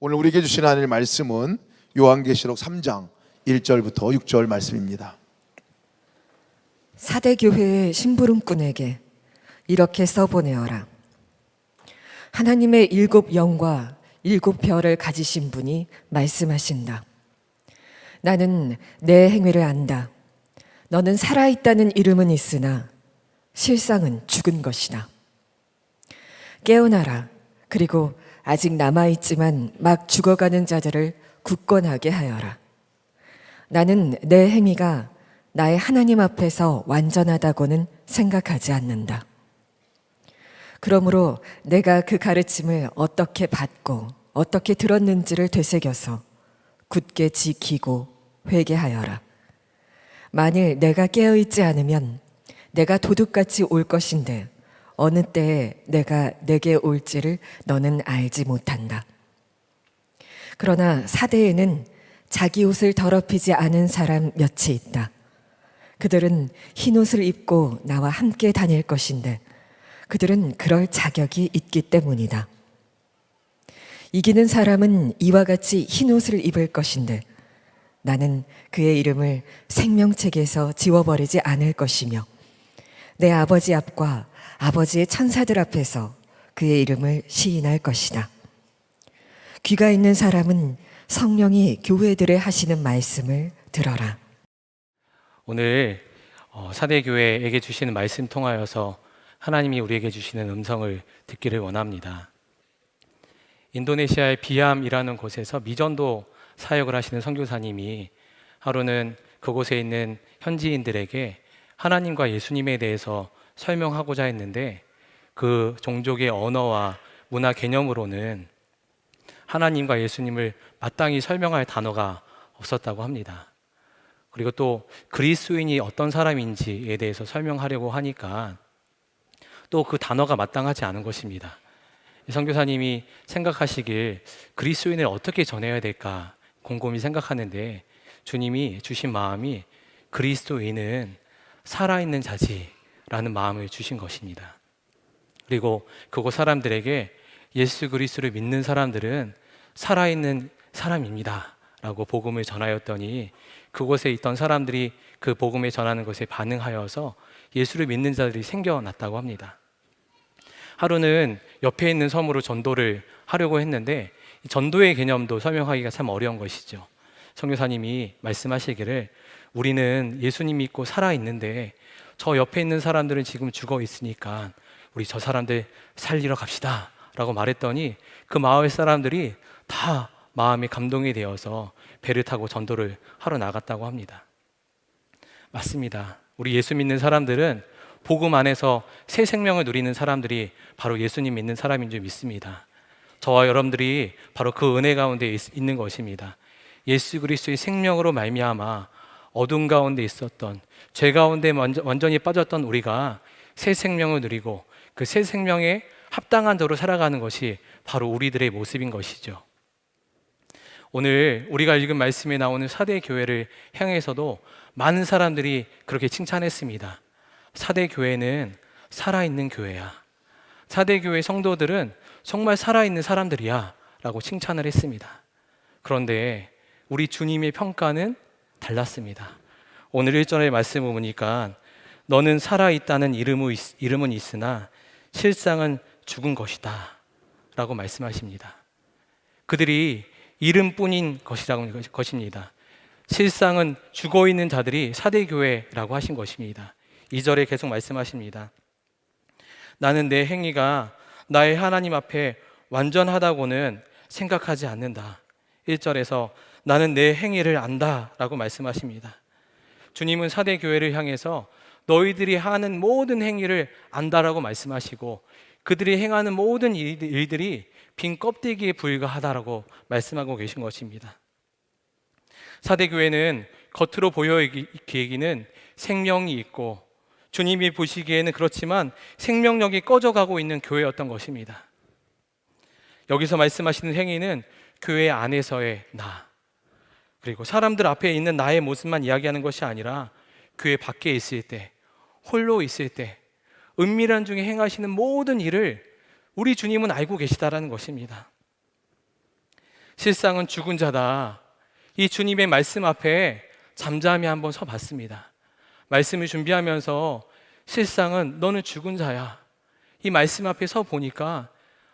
오늘 우리에게 주신 하나님의 말씀은 요한계시록 3장 1절부터 6절 말씀입니다. 사대 교회의 심부름꾼에게 이렇게 써보내어라. 하나님의 7 영과 7 별을 가지신 분이 말씀하신다. 나는 내 행위를 안다. 너는 살아있다는 이름은 있으나 실상은 죽은 것이다. 깨어나라. 그리고 아직 남아있지만 막 죽어가는 자들을 굳건하게 하여라. 나는 내 행위가 나의 하나님 앞에서 완전하다고는 생각하지 않는다. 그러므로 내가 그 가르침을 어떻게 받고 어떻게 들었는지를 되새겨서 굳게 지키고 회개하여라. 만일 내가 깨어있지 않으면 내가 도둑같이 올 것인데 어느 때에 내가 내게 올지를 너는 알지 못한다. 그러나 사대에는 자기 옷을 더럽히지 않은 사람 몇이 있다. 그들은 흰 옷을 입고 나와 함께 다닐 것인데 그들은 그럴 자격이 있기 때문이다. 이기는 사람은 이와 같이 흰 옷을 입을 것인데 나는 그의 이름을 생명책에서 지워버리지 않을 것이며 내 아버지 앞과 아버지의 천사들 앞에서 그의 이름을 시인할 것이다. 귀가 있는 사람은 성령이 교회들에 하시는 말씀을 들어라. 오늘 사대교회에게 주시는 말씀 통하여서 하나님이 우리에게 주시는 음성을 듣기를 원합니다. 인도네시아의 비암이라는 곳에서 미전도 사역을 하시는 선교사님이 하루는 그곳에 있는 현지인들에게 하나님과 예수님에 대해서 설명하고자 했는데 그 종족의 언어와 문화 개념으로는 하나님과 예수님을 마땅히 설명할 단어가 없었다고 합니다. 그리고 또 그리스도인이 어떤 사람인지에 대해서 설명하려고 하니까 또 그 단어가 마땅하지 않은 것입니다. 선교사님이 생각하시길 그리스도인을 어떻게 전해야 될까 곰곰이 생각하는데 주님이 주신 마음이 그리스도인은 살아있는 자지라는 마음을 주신 것입니다. 그리고 그곳 사람들에게 예수 그리스도를 믿는 사람들은 살아있는 사람입니다 라고 복음을 전하였더니 그곳에 있던 사람들이 그 복음을 전하는 것에 반응하여서 예수를 믿는 자들이 생겨났다고 합니다. 하루는 옆에 있는 섬으로 전도를 하려고 했는데 전도의 개념도 설명하기가 참 어려운 것이죠. 선교사님이 말씀하시기를 우리는 예수님 믿고 살아있는데 저 옆에 있는 사람들은 지금 죽어 있으니까 우리 저 사람들 살리러 갑시다 라고 말했더니 그 마을 사람들이 다 마음이 감동이 되어서 배를 타고 전도를 하러 나갔다고 합니다. 맞습니다. 우리 예수 믿는 사람들은 복음 안에서 새 생명을 누리는 사람들이 바로 예수님 믿는 사람인 줄 믿습니다. 저와 여러분들이 바로 그 은혜 가운데 있는 것입니다. 예수 그리스도의 생명으로 말미암아 어둠 가운데 있었던 죄 가운데 완전히 빠졌던 우리가 새 생명을 누리고 그 새 생명에 합당한 대로 살아가는 것이 바로 우리들의 모습인 것이죠. 오늘 우리가 읽은 말씀에 나오는 사대 교회를 향해서도 많은 사람들이 그렇게 칭찬했습니다. 사대 교회는 살아있는 교회야. 사대 교회 성도들은 정말 살아있는 사람들이야 라고 칭찬을 했습니다. 그런데 우리 주님의 평가는 달랐습니다. 오늘 1절의 말씀을 보니까 너는 살아있다는 이름은 있으나 실상은 죽은 것이다 라고 말씀하십니다. 그들이 이름뿐인 것입니다. 실상은 죽어있는 자들이 사대교회라고 하신 것입니다. 2절에 계속 말씀하십니다. 나는 내 행위가 나의 하나님 앞에 완전하다고는 생각하지 않는다. 1절에서 나는 내 행위를 안다 라고 말씀하십니다. 주님은 사대교회를 향해서 너희들이 하는 모든 행위를 안다라고 말씀하시고 그들이 행하는 모든 일들이 빈 껍데기에 불과하다라고 말씀하고 계신 것입니다. 사대교회는 겉으로 보이기에는 생명이 있고 주님이 보시기에는 그렇지만 생명력이 꺼져가고 있는 교회였던 것입니다. 여기서 말씀하시는 행위는 교회 안에서의 나, 그리고 사람들 앞에 있는 나의 모습만 이야기하는 것이 아니라 교회 밖에 있을 때, 홀로 있을 때 은밀한 중에 행하시는 모든 일을 우리 주님은 알고 계시다라는 것입니다. 실상은 죽은 자다. 이 주님의 말씀 앞에 잠잠히 한번 서 봤습니다. 말씀을 준비하면서 실상은 너는 죽은 자야. 이 말씀 앞에 서 보니까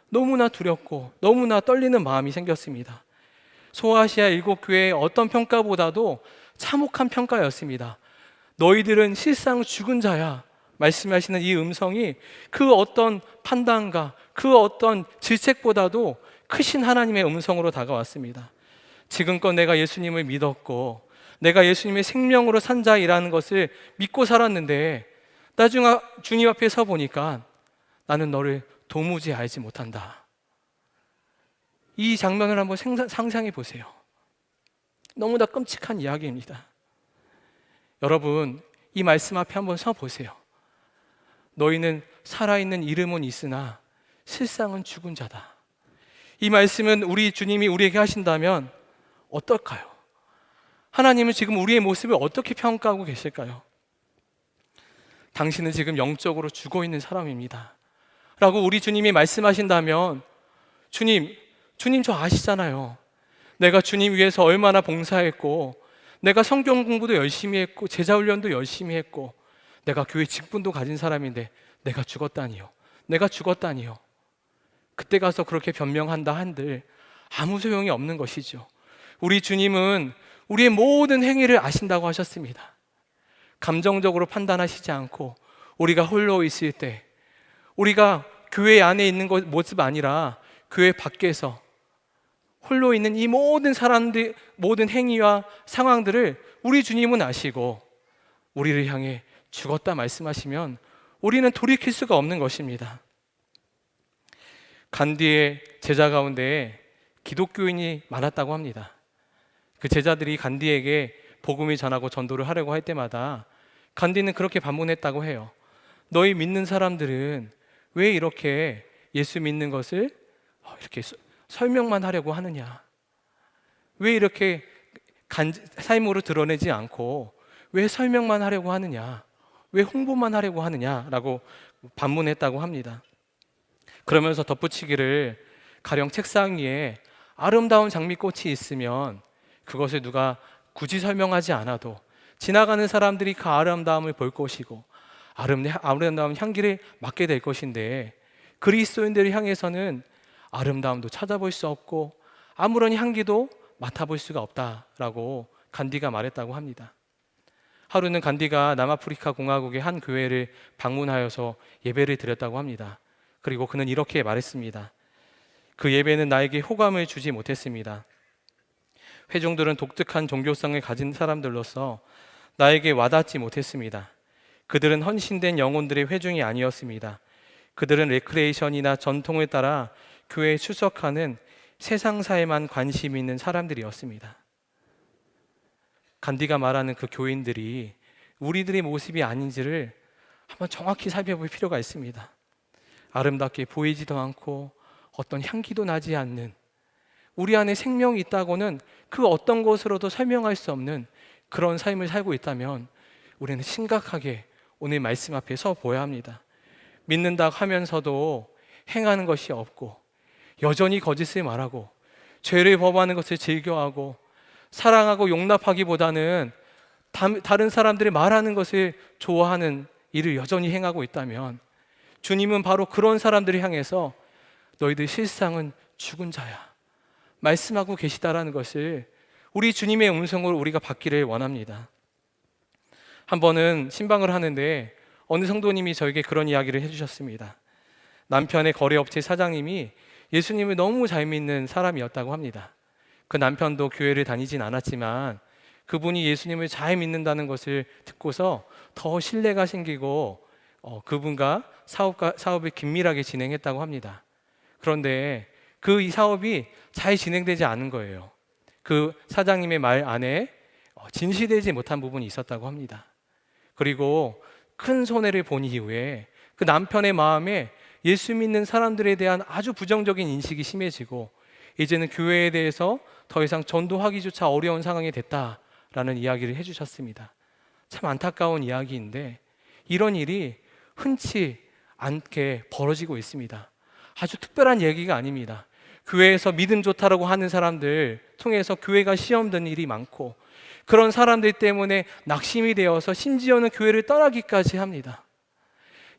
너무나 두렵고 너무나 떨리는 마음이 생겼습니다. 소아시아 7교회의 어떤 평가보다도 참혹한 평가였습니다. 너희들은 실상 죽은 자야. 말씀하시는 이 음성이 그 어떤 판단과 그 어떤 질책보다도 크신 하나님의 음성으로 다가왔습니다. 지금껏 내가 예수님을 믿었고 내가 예수님의 생명으로 산 자이라는 것을 믿고 살았는데 나중에 주님 앞에 서 보니까 나는 너를 도무지 알지 못한다. 이 장면을 한번 상상해 보세요. 너무나 끔찍한 이야기입니다. 여러분, 이 말씀 앞에 한번 서 보세요. 너희는 살아있는 이름은 있으나 실상은 죽은 자다. 이 말씀은 우리 주님이 우리에게 하신다면 어떨까요? 하나님은 지금 우리의 모습을 어떻게 평가하고 계실까요? 당신은 지금 영적으로 죽어 있는 사람입니다 라고 우리 주님이 말씀하신다면 주님 저 아시잖아요. 내가 주님 위해서 얼마나 봉사했고 내가 성경 공부도 열심히 했고 제자 훈련도 열심히 했고 내가 교회 직분도 가진 사람인데 내가 죽었다니요. 그때 가서 그렇게 변명한다 한들 아무 소용이 없는 것이죠. 우리 주님은 우리의 모든 행위를 아신다고 하셨습니다. 감정적으로 판단하시지 않고 우리가 홀로 있을 때 우리가 교회 안에 있는 모습 아니라 교회 밖에서 홀로 있는 이 모든 사람들, 모든 행위와 상황들을 우리 주님은 아시고 우리를 향해 죽었다 말씀하시면 우리는 돌이킬 수가 없는 것입니다. 간디의 제자 가운데 기독교인이 많았다고 합니다. 그 제자들이 간디에게 복음을 전하고 전도를 하려고 할 때마다 간디는 그렇게 반문했다고 해요. 너희 믿는 사람들은 왜 이렇게 예수 믿는 것을 이렇게 설명만 하려고 하느냐? 왜 이렇게 삶으로 드러내지 않고 왜 설명만 하려고 하느냐? 왜 홍보만 하려고 하느냐라고 반문했다고 합니다. 그러면서 덧붙이기를 가령 책상 위에 아름다운 장미꽃이 있으면 그것을 누가 굳이 설명하지 않아도 지나가는 사람들이 그 아름다움을 볼 것이고 아름다운 향기를 맡게 될 것인데 그리스도인들을 향해서는 아름다움도 찾아볼 수 없고 아무런 향기도 맡아볼 수가 없다라고 간디가 말했다고 합니다. 하루는 간디가 남아프리카 공화국의 한 교회를 방문하여서 예배를 드렸다고 합니다. 그리고 그는 이렇게 말했습니다. 그 예배는 나에게 호감을 주지 못했습니다. 회중들은 독특한 종교성을 가진 사람들로서 나에게 와닿지 못했습니다. 그들은 헌신된 영혼들의 회중이 아니었습니다. 그들은 레크레이션이나 전통을 따라 교회에 출석하는 세상사에만 관심 있는 사람들이었습니다. 간디가 말하는 그 교인들이 우리들의 모습이 아닌지를 한번 정확히 살펴볼 필요가 있습니다. 아름답게 보이지도 않고 어떤 향기도 나지 않는 우리 안에 생명이 있다고는 그 어떤 것으로도 설명할 수 없는 그런 삶을 살고 있다면 우리는 심각하게 오늘 말씀 앞에 서 보아야 합니다. 믿는다 하면서도 행하는 것이 없고 여전히 거짓을 말하고 죄를 범하는 것을 즐겨하고 사랑하고 용납하기보다는 다른 사람들이 말하는 것을 좋아하는 일을 여전히 행하고 있다면 주님은 바로 그런 사람들을 향해서 너희들 실상은 죽은 자야 말씀하고 계시다라는 것을 우리 주님의 음성으로 우리가 받기를 원합니다. 한 번은 신방을 하는데 어느 성도님이 저에게 그런 이야기를 해주셨습니다. 남편의 거래업체 사장님이 예수님을 너무 잘 믿는 사람이었다고 합니다. 그 남편도 교회를 다니진 않았지만 그분이 예수님을 잘 믿는다는 것을 듣고서 더 신뢰가 생기고 그분과 사업을 긴밀하게 진행했다고 합니다. 그런데 이 사업이 잘 진행되지 않은 거예요. 그 사장님의 말 안에 진실되지 못한 부분이 있었다고 합니다. 그리고 큰 손해를 본 이후에 그 남편의 마음에 예수 믿는 사람들에 대한 아주 부정적인 인식이 심해지고 이제는 교회에 대해서 더 이상 전도하기조차 어려운 상황이 됐다라는 이야기를 해주셨습니다. 참 안타까운 이야기인데 이런 일이 흔치 않게 벌어지고 있습니다. 아주 특별한 얘기가 아닙니다. 교회에서 믿음 좋다라고 하는 사람들 통해서 교회가 시험 든 일이 많고, 그런 사람들 때문에 낙심이 되어서 심지어는 교회를 떠나기까지 합니다.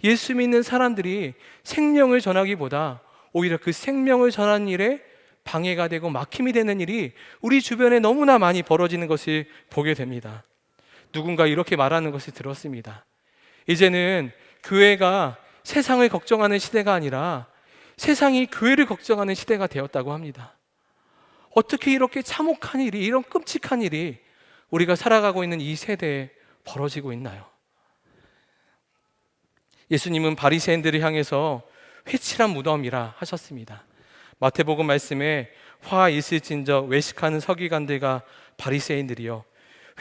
예수 믿는 사람들이 생명을 전하기보다 오히려 그 생명을 전하는 일에 방해가 되고 막힘이 되는 일이 우리 주변에 너무나 많이 벌어지는 것을 보게 됩니다. 누군가 이렇게 말하는 것을 들었습니다. 이제는 교회가 세상을 걱정하는 시대가 아니라 세상이 교회를 걱정하는 시대가 되었다고 합니다. 어떻게 이렇게 참혹한 일이, 이런 끔찍한 일이 우리가 살아가고 있는 이 세대에 벌어지고 있나요? 예수님은 바리새인들을 향해서 회칠한 무덤이라 하셨습니다. 마태복음 말씀에 화 있을진저 외식하는 서기관들과 바리새인들이여,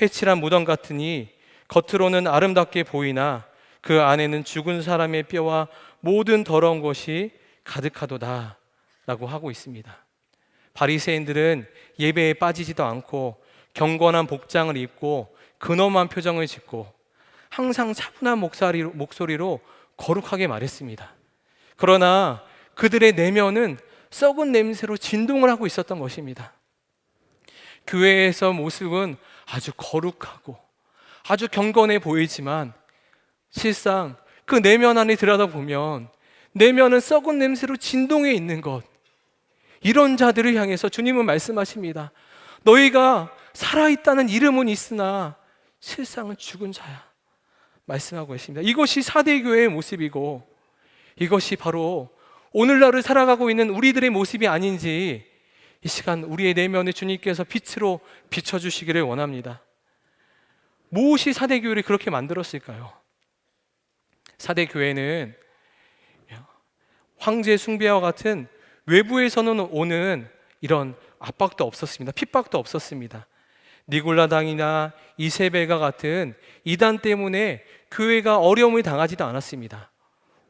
회칠한 무덤 같으니 겉으로는 아름답게 보이나 그 안에는 죽은 사람의 뼈와 모든 더러운 것이 가득하도다 라고 하고 있습니다. 바리새인들은 예배에 빠지지도 않고 경건한 복장을 입고 근엄한 표정을 짓고 항상 차분한 목소리로 거룩하게 말했습니다. 그러나 그들의 내면은 썩은 냄새로 진동을 하고 있었던 것입니다. 교회에서 모습은 아주 거룩하고 아주 경건해 보이지만 실상 그 내면 안에 들여다보면 내면은 썩은 냄새로 진동해 있는 것, 이런 자들을 향해서 주님은 말씀하십니다. 너희가 살아있다는 이름은 있으나 실상은 죽은 자야 말씀하고 계십니다. 이것이 사대교회의 모습이고 이것이 바로 오늘날을 살아가고 있는 우리들의 모습이 아닌지 이 시간 우리의 내면에 주님께서 빛으로 비춰주시기를 원합니다. 무엇이 사대교회를 그렇게 만들었을까요? 사대교회는 황제 숭배와 같은 외부에서는 오는 이런 압박도 없었습니다. 핍박도 없었습니다. 니골라당이나 이세벨과 같은 이단 때문에 교회가 어려움을 당하지도 않았습니다.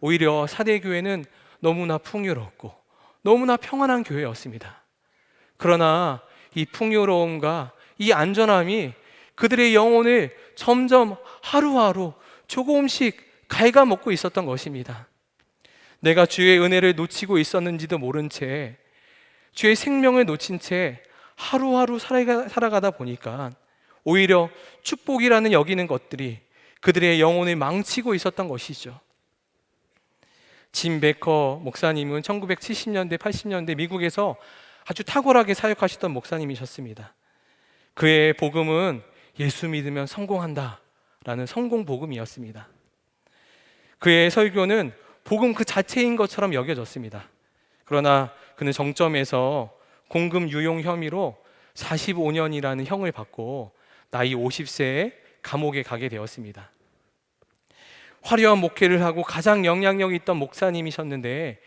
오히려 사대교회는 너무나 풍요롭고 너무나 평안한 교회였습니다. 그러나 이 풍요로움과 이 안전함이 그들의 영혼을 점점 하루하루 조금씩 갉아먹고 있었던 것입니다. 내가 주의 은혜를 놓치고 있었는지도 모른 채 주의 생명을 놓친 채 하루하루 살아가다 보니까 오히려 축복이라는 여기는 것들이 그들의 영혼을 망치고 있었던 것이죠. 짐 베커 목사님은 1970년대, 80년대 미국에서 아주 탁월하게 사역하시던 목사님이셨습니다. 그의 복음은 예수 믿으면 성공한다 라는 성공 복음이었습니다. 그의 설교는 복음 그 자체인 것처럼 여겨졌습니다. 그러나 그는 정점에서 공금 유용 혐의로 45년이라는 형을 받고 나이 50세에 감옥에 가게 되었습니다. 화려한 목회를 하고 가장 영향력이 있던 목사님이셨는데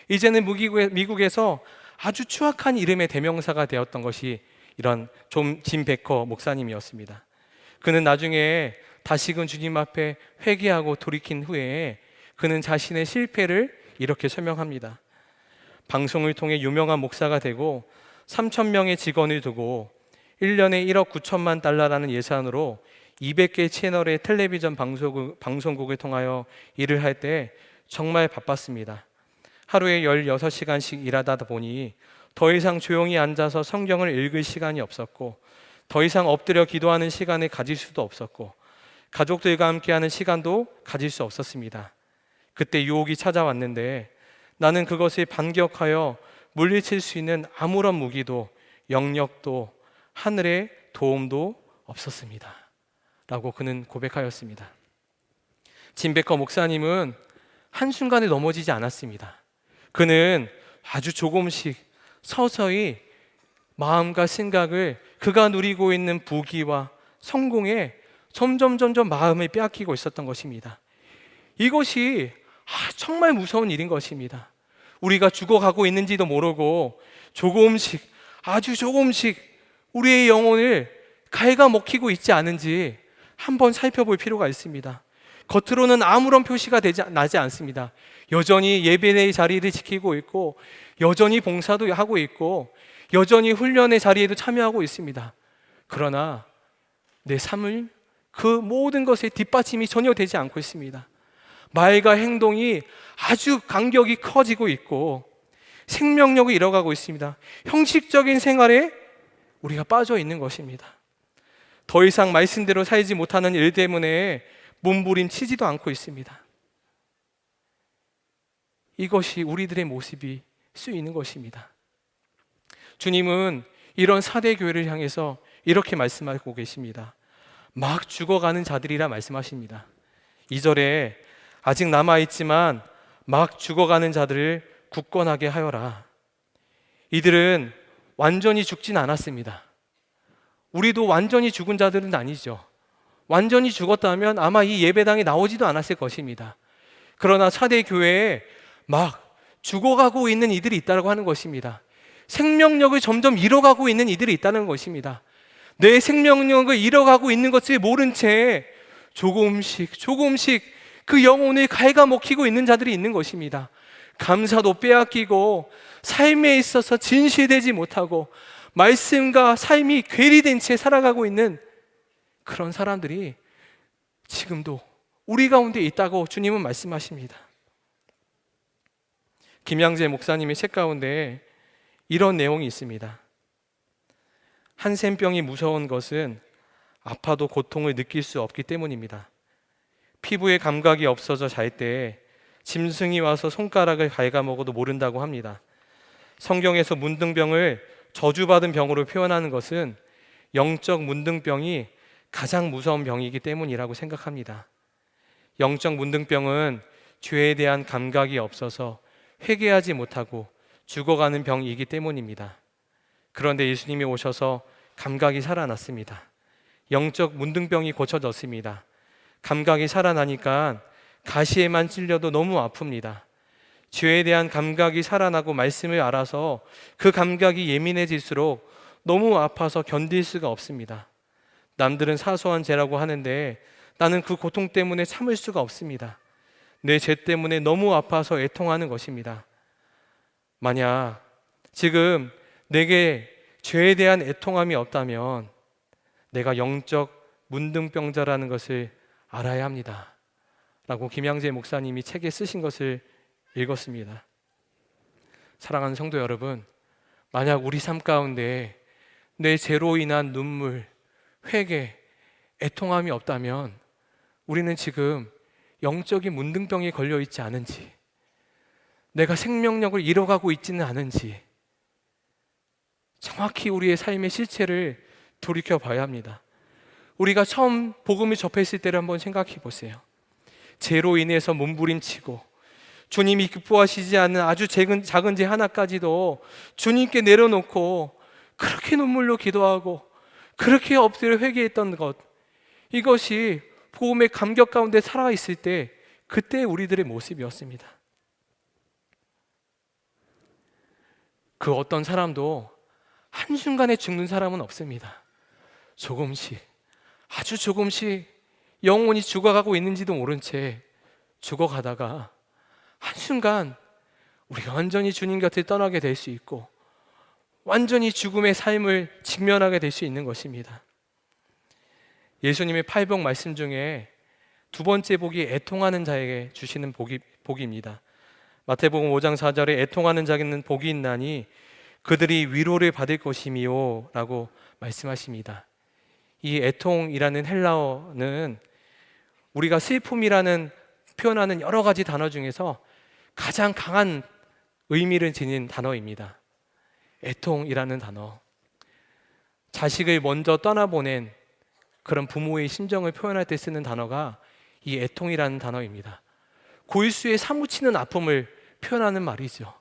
이제는 미국에서 아주 추악한 이름의 대명사가 되었던 것이 이런 짐 베커 목사님이었습니다. 그는 나중에 다시금 주님 앞에 회개하고 돌이킨 후에 그는 자신의 실패를 이렇게 설명합니다. 방송을 통해 유명한 목사가 되고 3,000명의 직원을 두고 1년에 1억 9천만 달러라는 예산으로 200개 채널의 텔레비전 방송국을 통하여 일을 할 때 정말 바빴습니다. 하루에 16시간씩 일하다 보니 더 이상 조용히 앉아서 성경을 읽을 시간이 없었고 더 이상 엎드려 기도하는 시간을 가질 수도 없었고 가족들과 함께하는 시간도 가질 수 없었습니다. 그때 유혹이 찾아왔는데 나는 그것을 반격하여 물리칠 수 있는 아무런 무기도 영역도 하늘의 도움도 없었습니다 라고 그는 고백하였습니다. 짐 베커 목사님은 한순간에 넘어지지 않았습니다. 그는 아주 조금씩 서서히 마음과 생각을 그가 누리고 있는 부귀와 성공에 점점 마음을 빼앗기고 있었던 것입니다. 이것이 정말 무서운 일인 것입니다. 우리가 죽어가고 있는지도 모르고 조금씩 아주 조금씩 우리의 영혼을 갉아먹히고 있지 않은지 한번 살펴볼 필요가 있습니다. 겉으로는 아무런 표시가 나지 않습니다. 여전히 예배의 자리를 지키고 있고 여전히 봉사도 하고 있고 여전히 훈련의 자리에도 참여하고 있습니다. 그러나 내 삶을 그 모든 것에 뒷받침이 전혀 되지 않고 있습니다. 말과 행동이 아주 간격이 커지고 있고 생명력을 잃어가고 있습니다. 형식적인 생활에 우리가 빠져 있는 것입니다. 더 이상 말씀대로 살지 못하는 일 때문에 몸부림치지도 않고 있습니다. 이것이 우리들의 모습이 쓰이는 것입니다. 주님은 이런 사대 교회를 향해서 이렇게 말씀하고 계십니다. 막 죽어가는 자들이라 말씀하십니다. 2절에 아직 남아있지만 막 죽어가는 자들을 굳건하게 하여라. 이들은 완전히 죽진 않았습니다. 우리도 완전히 죽은 자들은 아니죠. 완전히 죽었다면 아마 이 예배당에 나오지도 않았을 것입니다. 그러나 사대 교회에 막 죽어가고 있는 이들이 있다고 하는 것입니다. 생명력을 점점 잃어가고 있는 이들이 있다는 것입니다. 내 생명력을 잃어가고 있는 것을 모른 채 조금씩 그 영혼을 갉아먹히고 있는 자들이 있는 것입니다. 감사도 빼앗기고 삶에 있어서 진실되지 못하고 말씀과 삶이 괴리된 채 살아가고 있는 그런 사람들이 지금도 우리 가운데 있다고 주님은 말씀하십니다. 김양재 목사님의 책 가운데 이런 내용이 있습니다. 한센병이 무서운 것은 아파도 고통을 느낄 수 없기 때문입니다. 피부에 감각이 없어져 잘 때 짐승이 와서 손가락을 갉아먹어도 모른다고 합니다. 성경에서 문둥병을 저주받은 병으로 표현하는 것은 영적 문둥병이 가장 무서운 병이기 때문이라고 생각합니다. 영적 문둥병은 죄에 대한 감각이 없어서 회개하지 못하고 죽어가는 병이기 때문입니다. 그런데 예수님이 오셔서 감각이 살아났습니다. 영적 문둥병이 고쳐졌습니다. 감각이 살아나니까 가시에만 찔려도 너무 아픕니다. 죄에 대한 감각이 살아나고 말씀을 알아서 그 감각이 예민해질수록 너무 아파서 견딜 수가 없습니다. 남들은 사소한 죄라고 하는데 나는 그 고통 때문에 참을 수가 없습니다. 내 죄 때문에 너무 아파서 애통하는 것입니다. 만약 지금 내게 죄에 대한 애통함이 없다면 내가 영적 문둥병자라는 것을 알아야 합니다 라고 김양재 목사님이 책에 쓰신 것을 읽었습니다. 사랑하는 성도 여러분, 만약 우리 삶 가운데 내 죄로 인한 눈물, 회개, 애통함이 없다면 우리는 지금 영적인 문둥병에 걸려 있지 않은지, 내가 생명력을 잃어가고 있지는 않은지 정확히 우리의 삶의 실체를 돌이켜 봐야 합니다. 우리가 처음 복음을 접했을 때를 한번 생각해 보세요. 죄로 인해서 몸부림치고 주님이 기뻐하시지 않는 아주 작은 죄 하나까지도 주님께 내려놓고 그렇게 눈물로 기도하고 그렇게 엎드려 회개했던 것, 이것이 복음의 감격 가운데 살아있을 때 그때 우리들의 모습이었습니다. 그 어떤 사람도 한순간에 죽는 사람은 없습니다. 조금씩, 아주 조금씩 영혼이 죽어가고 있는지도 모른 채 죽어가다가 한순간 우리가 완전히 주님 곁을 떠나게 될 수 있고 완전히 죽음의 삶을 직면하게 될 수 있는 것입니다. 예수님의 팔복 말씀 중에 두 번째 복이 애통하는 자에게 주시는 복입니다. 마태복음 5장 4절에 애통하는 자에게는 복이 있나니 그들이 위로를 받을 것이미요 라고 말씀하십니다. 이 애통이라는 헬라어는 우리가 슬픔이라는 표현하는 여러 가지 단어 중에서 가장 강한 의미를 지닌 단어입니다. 애통이라는 단어, 자식을 먼저 떠나보낸 그런 부모의 심정을 표현할 때 쓰는 단어가 이 애통이라는 단어입니다. 골수에 사무치는 아픔을 표현하는 말이죠.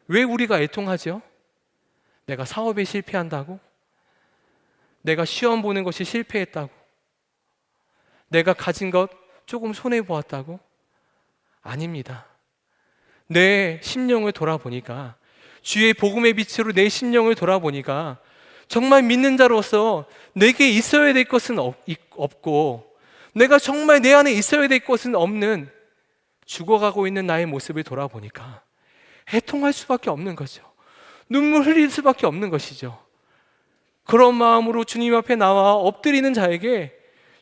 왜 우리가 애통하죠? 내가 사업에 실패한다고? 내가 시험 보는 것이 실패했다고? 내가 가진 것 조금 손해보았다고? 아닙니다. 내 심령을 돌아보니까, 주의 복음의 빛으로 내 심령을 돌아보니까 정말 믿는 자로서 내게 있어야 될 것은 없고 내가 정말 내 안에 있어야 될 것은 없는 죽어가고 있는 나의 모습을 돌아보니까 애통할 수밖에 없는 거죠. 눈물 흘릴 수밖에 없는 것이죠. 그런 마음으로 주님 앞에 나와 엎드리는 자에게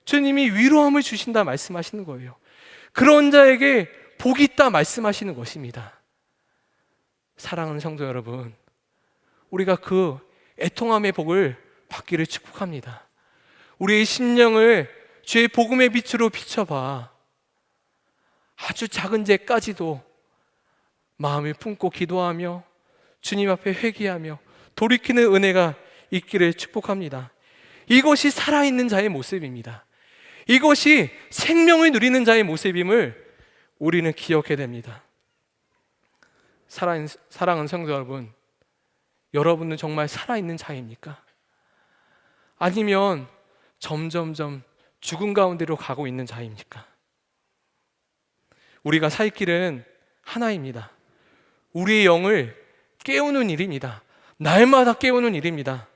주님이 위로함을 주신다 말씀하시는 거예요. 그런 자에게 복이 있다 말씀하시는 것입니다. 사랑하는 성도 여러분, 우리가 그 애통함의 복을 받기를 축복합니다. 우리의 심령을 주의 복음의 빛으로 비춰봐. 아주 작은 죄까지도 마음을 품고 기도하며 주님 앞에 회개하며 돌이키는 은혜가 있기를 축복합니다. 이것이 살아있는 자의 모습입니다. 이것이 생명을 누리는 자의 모습임을 우리는 기억해야 됩니다. 사랑하는 성도 여러분, 여러분은 정말 살아있는 자입니까? 아니면 점점점 죽음 가운데로 가고 있는 자입니까? 우리가 살 길은 하나입니다. 우리의 영을 깨우는 일입니다. 날마다 깨우는 일입니다.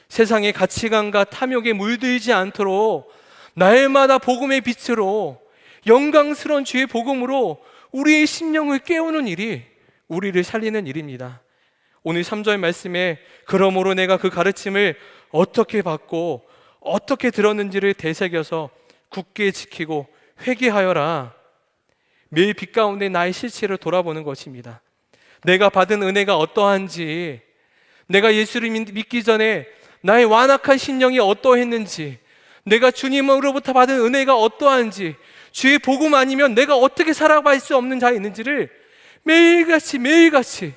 세상의 가치관과 탐욕에 물들지 않도록 날마다 복음의 빛으로 영광스러운 주의 복음으로 우리의 심령을 깨우는 일이 우리를 살리는 일입니다. 오늘 3절 말씀에 그러므로 내가 그 가르침을 어떻게 받고 어떻게 들었는지를 되새겨서 굳게 지키고 회개하여라. 매일 빛 가운데 나의 실체를 돌아보는 것입니다. 내가 받은 은혜가 어떠한지, 내가 예수를 믿기 전에 나의 완악한 심령이 어떠했는지, 내가 주님으로부터 받은 은혜가 어떠한지, 주의 복음 아니면 내가 어떻게 살아갈 수 없는 자가 있는지를 매일같이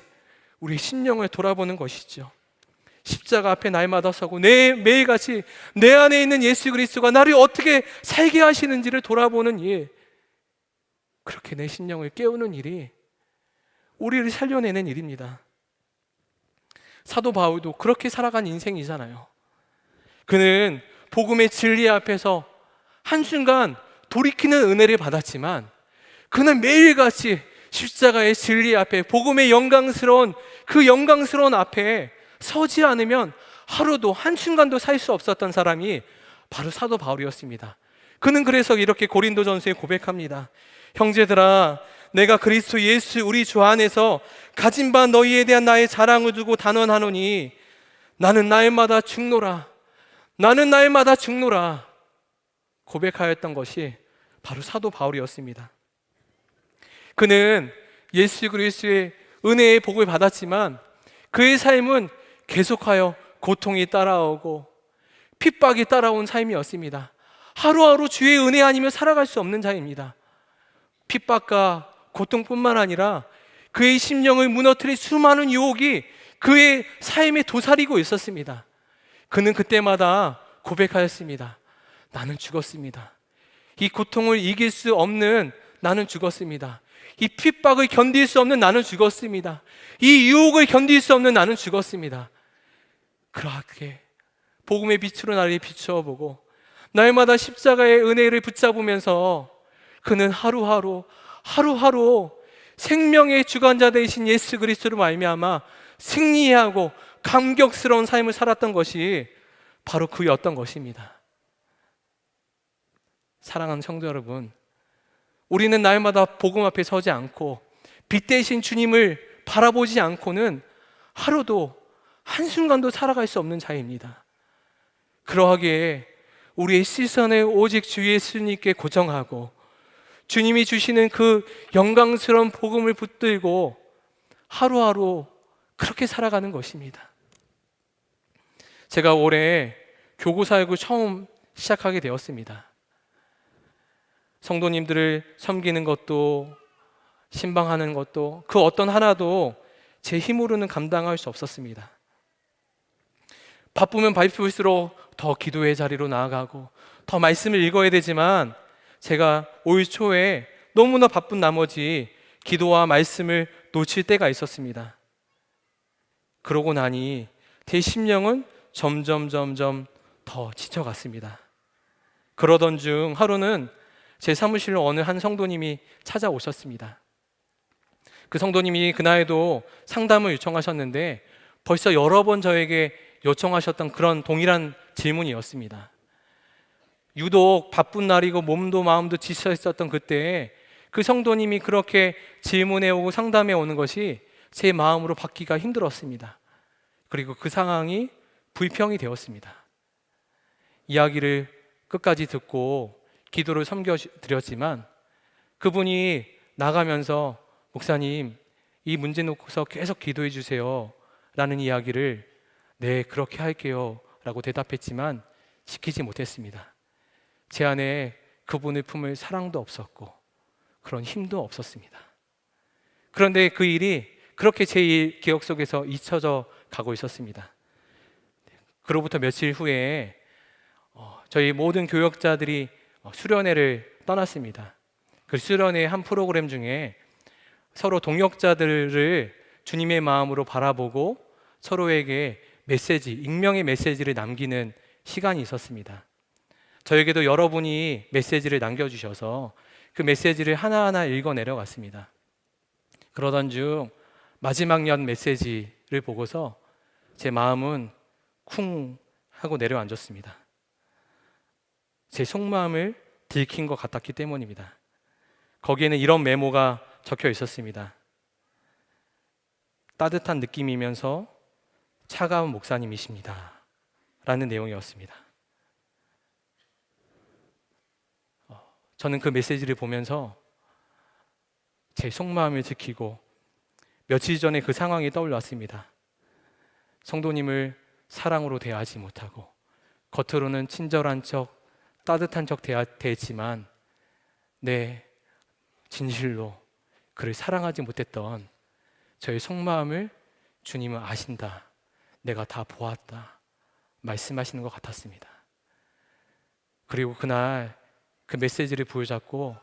우리 심령을 돌아보는 것이죠. 십자가 앞에 날마다 서고 매일같이 내 안에 있는 예수 그리스도가 나를 어떻게 살게 하시는지를 돌아보는 일, 그렇게 내 심령을 깨우는 일이 우리를 살려내는 일입니다. 사도 바울도 그렇게 살아간 인생이잖아요. 그는 복음의 진리 앞에서 한순간 돌이키는 은혜를 받았지만 그는 매일같이 십자가의 진리 앞에, 복음의 영광스러운 그 영광스러운 앞에 서지 않으면 하루도 한순간도 살 수 없었던 사람이 바로 사도 바울이었습니다. 그는 그래서 이렇게 고린도전서에 고백합니다. 형제들아, 내가 그리스도 예수 우리 주 안에서 가진 바 너희에 대한 나의 자랑을 두고 단언하노니 나는 날마다 죽노라, 나는 날마다 죽노라 고백하였던 것이 바로 사도 바울이었습니다. 그는 예수 그리스도의 은혜의 복을 받았지만 그의 삶은 계속하여 고통이 따라오고 핍박이 따라온 삶이었습니다. 하루하루 주의 은혜 아니면 살아갈 수 없는 자입니다. 핍박과 고통뿐만 아니라 그의 심령을 무너뜨릴 수많은 유혹이 그의 삶에 도사리고 있었습니다. 그는 그때마다 고백하였습니다. 나는 죽었습니다. 이 고통을 이길 수 없는 나는 죽었습니다. 이 핍박을 견딜 수 없는 나는 죽었습니다. 이 유혹을 견딜 수 없는 나는 죽었습니다. 그렇게 복음의 빛으로 나를 비추어보고 날마다 십자가의 은혜를 붙잡으면서 그는 하루하루 생명의 주관자 되신 예수 그리스도로 말미암아 승리하고 감격스러운 삶을 살았던 것이 바로 그였던 것입니다. 사랑하는 성도 여러분, 우리는 날마다 복음 앞에 서지 않고 빛 대신 주님을 바라보지 않고는 하루도 한순간도 살아갈 수 없는 자입니다. 그러하기에 우리의 시선을 오직 주 예수님께 고정하고 주님이 주시는 그 영광스러운 복음을 붙들고 하루하루 그렇게 살아가는 것입니다. 제가 올해 교구사역을 처음 시작하게 되었습니다. 성도님들을 섬기는 것도 신방하는 것도 그 어떤 하나도 제 힘으로는 감당할 수 없었습니다. 바쁘면 바쁠수록 더 기도의 자리로 나아가고 더 말씀을 읽어야 되지만 제가 올 초에 너무나 바쁜 나머지 기도와 말씀을 놓칠 때가 있었습니다. 그러고 나니 제 심령은 점점 더 지쳐갔습니다. 그러던 중 하루는 제 사무실로 어느 한 성도님이 찾아오셨습니다. 그 성도님이 그날에도 상담을 요청하셨는데 벌써 여러 번 저에게 요청하셨던 그런 동일한 질문이었습니다. 유독 바쁜 날이고 몸도 마음도 지쳐 있었던 그때에 그 성도님이 그렇게 질문해 오고 상담해 오는 것이 제 마음으로 받기가 힘들었습니다. 그리고 그 상황이 불평이 되었습니다. 이야기를 끝까지 듣고 기도를 섬겨드렸지만 그분이 나가면서 목사님, 이 문제 놓고서 계속 기도해 주세요 라는 이야기를 네, 그렇게 할게요 라고 대답했지만 지키지 못했습니다. 제 안에 그분을 품을 사랑도 없었고 그런 힘도 없었습니다. 그런데 그 일이 그렇게 제 기억 속에서 잊혀져 가고 있었습니다. 그로부터 며칠 후에 저희 모든 교역자들이 수련회를 떠났습니다. 그 수련회 한 프로그램 중에 서로 동역자들을 주님의 마음으로 바라보고 서로에게 메시지, 익명의 메시지를 남기는 시간이 있었습니다. 저에게도 여러분이 메시지를 남겨주셔서 그 메시지를 하나하나 읽어 내려갔습니다. 그러던 중 마지막 연 메시지를 보고서 제 마음은 쿵 하고 내려앉았습니다. 제 속마음을 들킨 것 같았기 때문입니다. 거기에는 이런 메모가 적혀 있었습니다. 따뜻한 느낌이면서 차가운 목사님이십니다 라는 내용이었습니다. 저는 그 메시지를 보면서 제 속마음을 지키고 며칠 전에 그 상황이 떠올랐습니다. 성도님을 사랑으로 대하지 못하고 겉으로는 친절한 척, 따뜻한 척 대했지만 내 진실로 그를 사랑하지 못했던 저의 속마음을 주님은 아신다, 내가 다 보았다 말씀하시는 것 같았습니다. 그리고 그날 그 메시지를 부여잡고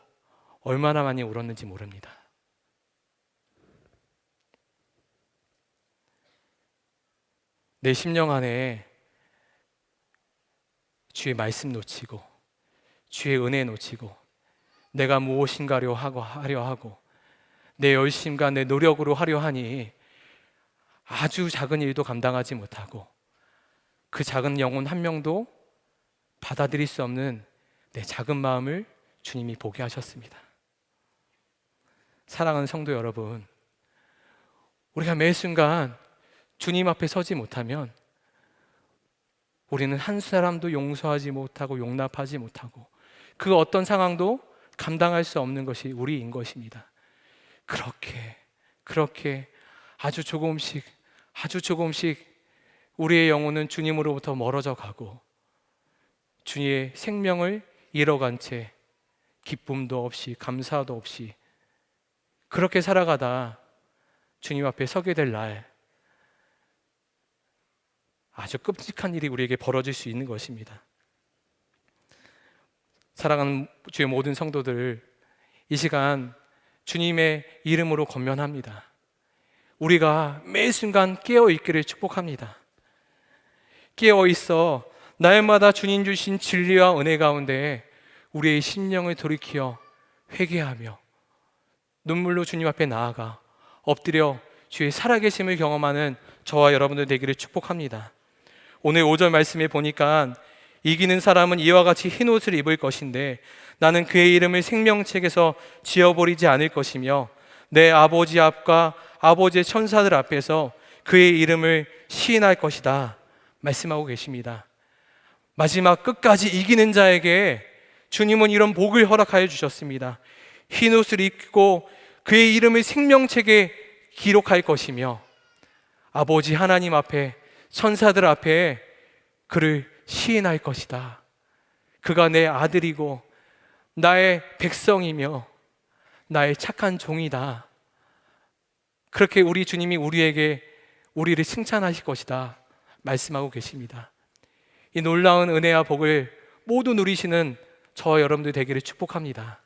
얼마나 많이 울었는지 모릅니다. 내 심령 안에 주의 말씀 놓치고 주의 은혜 놓치고 내가 무엇인가려 하려 하고 내 열심과 내 노력으로 하려 하니 아주 작은 일도 감당하지 못하고 그 작은 영혼 한 명도 받아들일 수 없는 내 작은 마음을 주님이 보게 하셨습니다. 사랑하는 성도 여러분, 우리가 매 순간 주님 앞에 서지 못하면 우리는 한 사람도 용서하지 못하고 용납하지 못하고 그 어떤 상황도 감당할 수 없는 것이 우리인 것입니다. 그렇게 아주 조금씩 우리의 영혼은 주님으로부터 멀어져 가고 주의 생명을 잃어간 채 기쁨도 없이 감사도 없이 그렇게 살아가다 주님 앞에 서게 될 날, 아주 끔찍한 일이 우리에게 벌어질 수 있는 것입니다. 사랑하는 주의 모든 성도들, 이 시간 주님의 이름으로 권면합니다. 우리가 매 순간 깨어 있기를 축복합니다. 깨어 있어 날마다 주님 주신 진리와 은혜 가운데 우리의 심령을 돌이켜 회개하며 눈물로 주님 앞에 나아가 엎드려 주의 살아계심을 경험하는 저와 여러분들 되기를 축복합니다. 오늘 5절 말씀에 보니까 이기는 사람은 이와 같이 흰 옷을 입을 것인데 나는 그의 이름을 생명책에서 지워버리지 않을 것이며 내 아버지 앞과 아버지의 천사들 앞에서 그의 이름을 시인할 것이다 말씀하고 계십니다. 마지막 끝까지 이기는 자에게 주님은 이런 복을 허락하여 주셨습니다. 흰 옷을 입고 그의 이름을 생명책에 기록할 것이며 아버지 하나님 앞에 천사들 앞에 그를 시인할 것이다. 그가 내 아들이고 나의 백성이며 나의 착한 종이다. 그렇게 우리 주님이 우리를 칭찬하실 것이다 말씀하고 계십니다. 이 놀라운 은혜와 복을 모두 누리시는 저와 여러분들 되기를 축복합니다.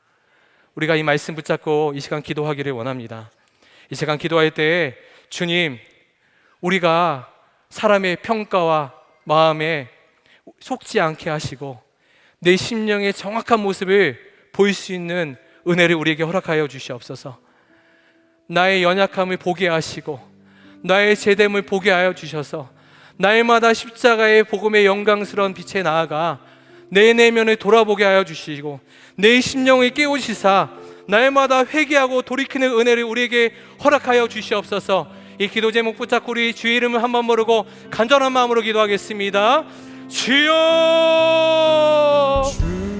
우리가 이 말씀 붙잡고 이 시간 기도하기를 원합니다. 이 시간 기도할 때 주님, 우리가 사람의 평가와 마음에 속지 않게 하시고 내 심령의 정확한 모습을 보일 수 있는 은혜를 우리에게 허락하여 주시옵소서. 나의 연약함을 보게 하시고 나의 제됨을 보게 하여 주셔서 날마다 십자가의 복음의 영광스러운 빛에 나아가 내 내면을 돌아보게 하여 주시고 내 심령을 깨우시사 날마다 회개하고 돌이키는 은혜를 우리에게 허락하여 주시옵소서. 이 기도 제목 붙잡고 우리 주의 이름을 한번 부르고 간절한 마음으로 기도하겠습니다. 주여,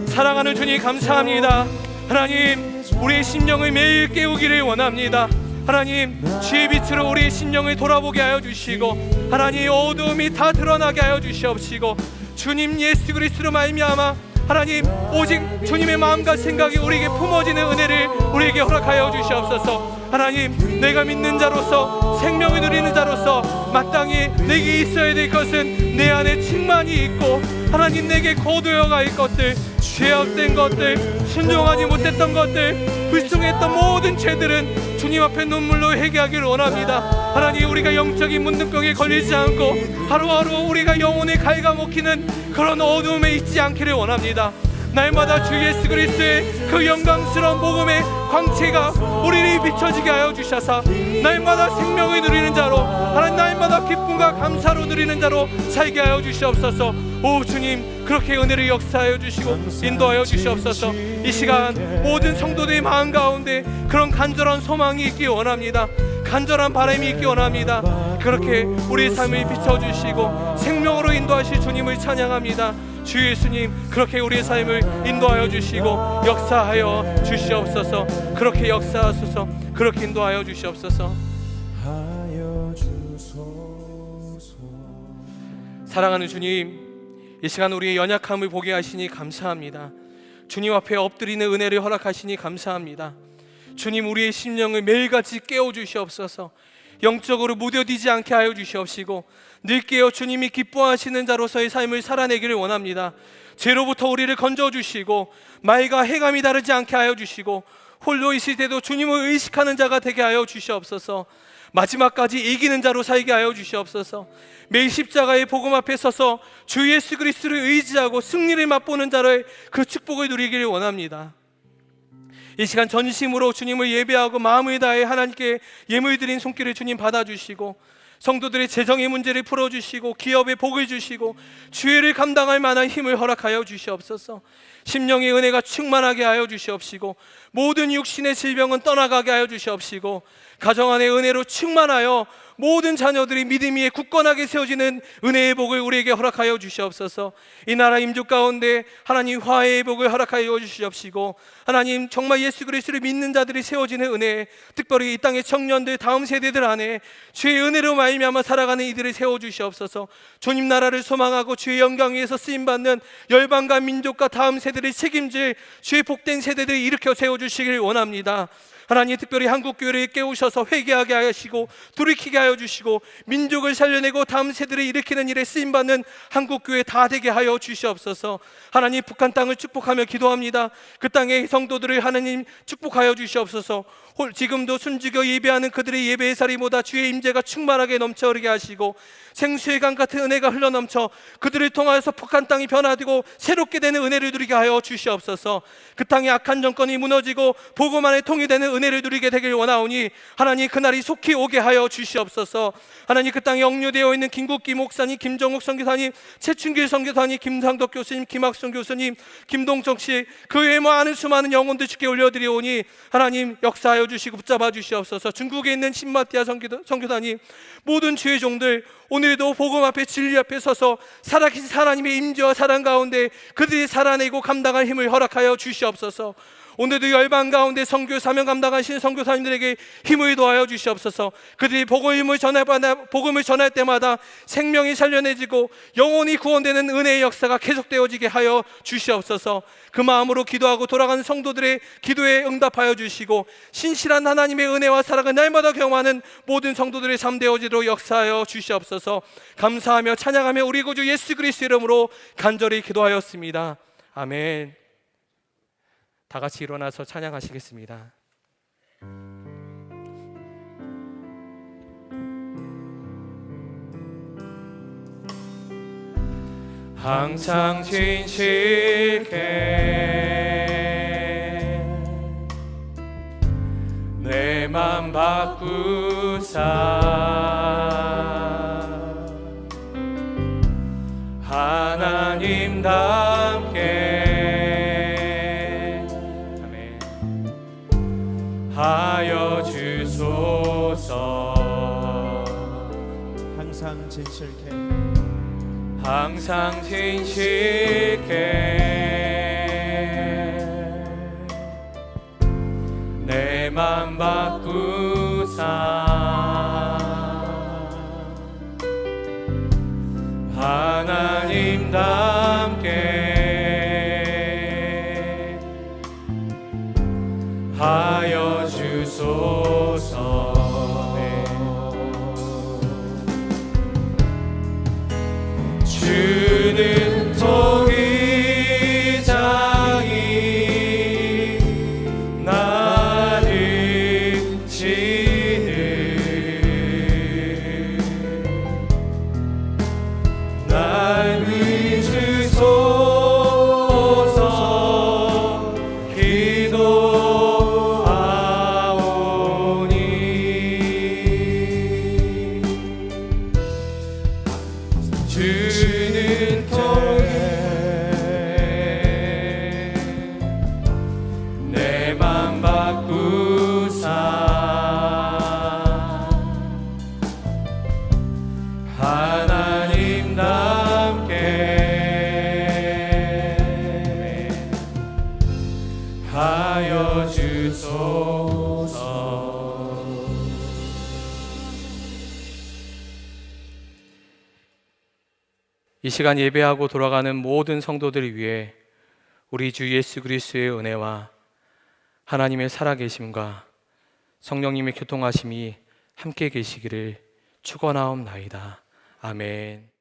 사랑하는 주님 감사합니다. 하나님, 우리의 심령을 매일 깨우기를 원합니다. 하나님 주의 빛으로 우리의 심령을 돌아보게 하여 주시고 하나님 어두움이 다 드러나게 하여 주시옵시고 주님 예수 그리스도로 말미암아 하나님 오직 주님의 마음과 생각이 우리에게 품어지는 은혜를 우리에게 허락하여 주시옵소서. 하나님 내가 믿는 자로서 생명을 누리는 자로서 마땅히 내게 있어야 될 것은 내 안에 충만이 있고 하나님 내게 거두어 갈 것들, 죄악된 것들, 순종하지 못했던 것들, 불순했던 모든 죄들은 주님 앞에 눈물로 회개하기를 원합니다. 하나님 우리가 영적인 문둥병에 걸리지 않고 하루하루 우리가 영혼을 갉아먹히는 그런 어두움에 있지 않기를 원합니다. 날마다 주 예수 그리스도의 그 영광스러운 복음의 광채가 우리를 비춰지게 하여 주셔서 날마다 생명을 누리는 자로 하나님 날마다 기쁨과 감사로 누리는 자로 살게 하여 주시옵소서. 오 주님 그렇게 은혜를 역사하여 주시고 인도하여 주시옵소서. 이 시간 모든 성도들의 마음 가운데 그런 간절한 소망이 있기 원합니다. 간절한 바람이 있기 원합니다. 그렇게 우리의 삶을 비춰주시고 생명으로 인도하실 주님을 찬양합니다. 주 예수님 그렇게 우리의 삶을 인도하여 주시고 역사하여 주시옵소서. 그렇게 역사하소서. 그렇게 인도하여 주시옵소서. 사랑하는 주님 이 시간 우리의 연약함을 보게 하시니 감사합니다. 주님 앞에 엎드리는 은혜를 허락하시니 감사합니다. 주님 우리의 심령을 매일같이 깨워주시옵소서. 영적으로 무뎌지지 않게 하여 주시옵시고 늘 깨어 주님이 기뻐하시는 자로서의 삶을 살아내기를 원합니다. 죄로부터 우리를 건져주시고 말과 해감이 다르지 않게 하여 주시고 홀로 있을 때도 주님을 의식하는 자가 되게 하여 주시옵소서. 마지막까지 이기는 자로 살게 하여 주시옵소서. 매일 십자가의 복음 앞에 서서 주 예수 그리스도를 의지하고 승리를 맛보는 자로의 그 축복을 누리기를 원합니다. 이 시간 전심으로 주님을 예배하고 마음을 다해 하나님께 예물 드린 손길을 주님 받아주시고 성도들의 재정의 문제를 풀어주시고 기업의 복을 주시고 주의를 감당할 만한 힘을 허락하여 주시옵소서. 심령의 은혜가 충만하게 하여 주시옵시고 모든 육신의 질병은 떠나가게 하여 주시옵시고 가정 안의 은혜로 충만하여 모든 자녀들이 믿음 위에 굳건하게 세워지는 은혜의 복을 우리에게 허락하여 주시옵소서. 이 나라 임족 가운데 하나님 화해의 복을 허락하여 주시옵시고 하나님 정말 예수 그리스도를 믿는 자들이 세워지는 은혜, 특별히 이 땅의 청년들 다음 세대들 안에 주의 은혜로 말미암아 살아가는 이들을 세워주시옵소서. 주님 나라를 소망하고 주의 영광 위에서 쓰임받는 열방과 민족과 다음 세대를 책임질 주의 복된 세대들을 일으켜 세워주시길 원합니다. 하나님 특별히 한국교회를 깨우셔서 회개하게 하시고 돌이키게 하여 주시고 민족을 살려내고 다음 세대를 일으키는 일에 쓰임받는 한국교회 다 되게 하여 주시옵소서. 하나님 북한 땅을 축복하며 기도합니다. 그 땅의 성도들을 하나님 축복하여 주시옵소서. 지금도 숨죽여 예배하는 그들의 예배의 자리보다 주의 임재가 충만하게 넘쳐흐르게 하시고 생수의 강 같은 은혜가 흘러넘쳐 그들을 통하여서 북한 땅이 변화되고 새롭게 되는 은혜를 누리게 하여 주시옵소서. 그 땅의 악한 정권이 무너지고 복음 안에 통일되는 은혜를 누리게 되길 원하오니 하나님 그날이 속히 오게 하여 주시옵소서. 하나님 그 땅에 억류되어 있는 김국기 목사님, 김정욱 선교사님, 최춘길 선교사님, 김상덕 교수님, 김학순 교수님, 김동정 씨, 그 외에 많은 수많은 영혼들 주께 올려드리오니 하나님 역사하여 주시고 붙잡아 주시옵소서. 중국에 있는 신마티아 선교사님, 모든 주의 종들 오늘도 복음 앞에 진리 앞에 서서 살아계신 하나님의 임재와 사랑 가운데 그들이 살아내고 감당할 힘을 허락하여 주시옵소서. 오늘도 열방 가운데 선교 사명 감당하신 선교사님들에게 힘을 더하여 주시옵소서. 그들이 복음을 전할 때마다 생명이 살려내지고 영혼이 구원되는 은혜의 역사가 계속되어지게 하여 주시옵소서. 그 마음으로 기도하고 돌아가는 성도들의 기도에 응답하여 주시고 신실한 하나님의 은혜와 사랑을 날마다 경험하는 모든 성도들의 삶 되어지도록 역사하여 주시옵소서. 감사하며 찬양하며 우리 구주 예수 그리스도 이름으로 간절히 기도하였습니다. 아멘. 다 같이 일어나서 찬양하시겠습니다. 항상 진실게 내 맘 바꾸사 하나님답게 하여 주소서. 항상 진실게 항상 진실게 내 맘 바꾸사 주는 통해 내 맘 바꾸사 하나님답게 하여 주소서. 이 시간 예배하고 돌아가는 모든 성도들을 위해 우리 주 예수 그리스도의 은혜와 하나님의 살아계심과 성령님의 교통하심이 함께 계시기를 축원하옵나이다. 아멘.